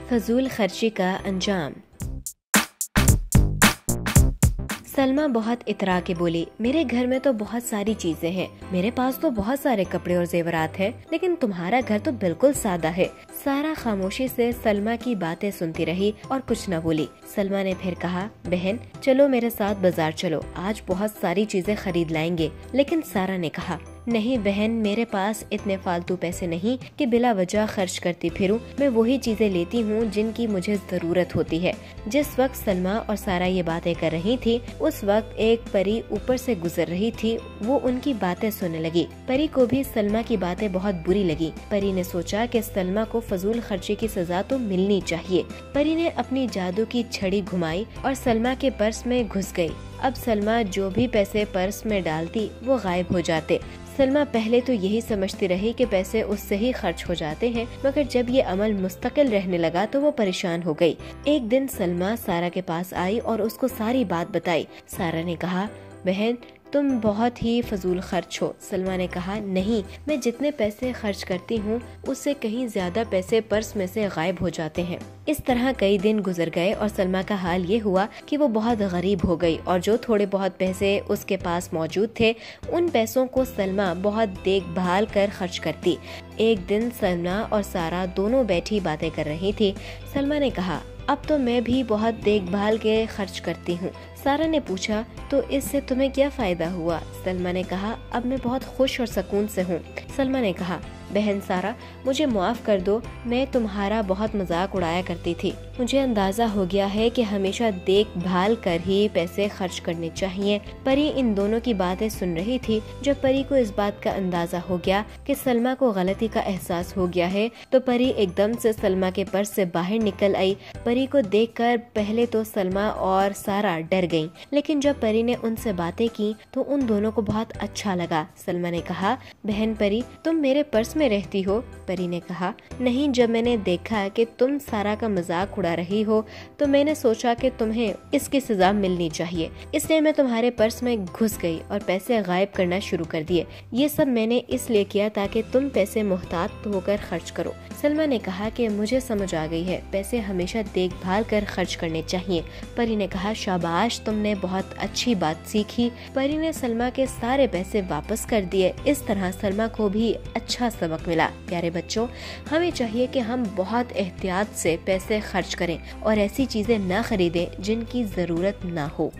फजूल खर्ची का अंजाम। सलमा बहुत इतरा के बोली, मेरे घर में तो बहुत सारी चीजें हैं, मेरे पास तो बहुत सारे कपड़े और जेवरात हैं, लेकिन तुम्हारा घर तो बिल्कुल सादा है। सारा खामोशी से सलमा की बातें सुनती रही और कुछ न बोली। सलमा ने फिर कहा, बहन चलो मेरे साथ बाजार चलो, आज बहुत सारी चीजें खरीद लाएंगे। लेकिन सारा ने कहा, नहीं बहन, मेरे पास इतने फालतू पैसे नहीं कि बिला वजह खर्च करती फिरूं। मैं वही चीजें लेती हूँ जिनकी मुझे जरूरत होती है। जिस वक्त सलमा और सारा ये बातें कर रही थी, उस वक्त एक परी ऊपर से गुजर रही थी। वो उनकी बातें सुनने लगी। परी को भी सलमा की बातें बहुत बुरी लगी। परी ने सोचा कि सलमा को फजूल खर्ची की सजा तो मिलनी चाहिए। परी ने अपनी जादू की छड़ी घुमाई और सलमा के पर्स में घुस गई। अब सलमा जो भी पैसे पर्स में डालती वो गायब हो जाते। सलमा पहले तो यही समझती रही कि पैसे उससे ही खर्च हो जाते हैं, मगर जब ये अमल मुस्तकिल रहने लगा तो वो परेशान हो गई। एक दिन सलमा सारा के पास आई और उसको सारी बात बताई। सारा ने कहा, बहन तुम बहुत ही फजूल खर्च हो। सलमा ने कहा, नहीं, मैं जितने पैसे खर्च करती हूँ उससे कहीं ज्यादा पैसे पर्स में से गायब हो जाते हैं। इस तरह कई दिन गुजर गए और सलमा का हाल ये हुआ कि वो बहुत गरीब हो गई और जो थोड़े बहुत पैसे उसके पास मौजूद थे उन पैसों को सलमा बहुत देखभाल कर खर्च करती। एक दिन सलमा और सारा दोनों बैठी बातें कर रही थी। सलमा ने कहा, अब तो मैं भी बहुत देखभाल के खर्च करती हूँ। सारा ने पूछा, तो इससे तुम्हें क्या फायदा हुआ? सलमा ने कहा, अब मैं बहुत खुश और सुकून से हूँ। सलमा ने कहा, बहन सारा मुझे माफ कर दो, मैं तुम्हारा बहुत मजाक उड़ाया करती थी। मुझे अंदाजा हो गया है कि हमेशा देखभाल कर ही पैसे खर्च करने चाहिए। परी इन दोनों की बातें सुन रही थी। जब परी को इस बात का अंदाजा हो गया कि सलमा को गलती का एहसास हो गया है, तो परी एकदम से सलमा के पर्स से बाहर निकल आई। परी को देखकर पहले तो सलमा और सारा डर गईं, लेकिन जब परी ने उनसे बातें की तो उन दोनों को बहुत अच्छा लगा। सलमा ने कहा, बहन परी तुम मेरे पर्स में रहती हो? परी ने कहा, नहीं, जब मैंने देखा कि तुम सारा का मजाक उड़ा रही हो तो मैंने सोचा कि तुम्हें इसकी सजा मिलनी चाहिए, इसलिए मैं तुम्हारे पर्स में घुस गई और पैसे गायब करना शुरू कर दिए। ये सब मैंने इसलिए किया ताकि तुम पैसे मुहतात होकर खर्च करो। सलमा ने कहा कि मुझे समझ आ गई है, पैसे हमेशा देखभाल कर खर्च करने चाहिए। परी ने कहा, शाबाश, तुमने बहुत अच्छी बात सीखी। परी ने सलमा के सारे पैसे वापस कर दिए। इस तरह सलमा को भी अच्छा सबक मिला। प्यारे बच्चों, हमें चाहिए कि हम बहुत एहतियात से पैसे खर्च करें और ऐसी चीजें ना खरीदें जिनकी जरूरत ना हो।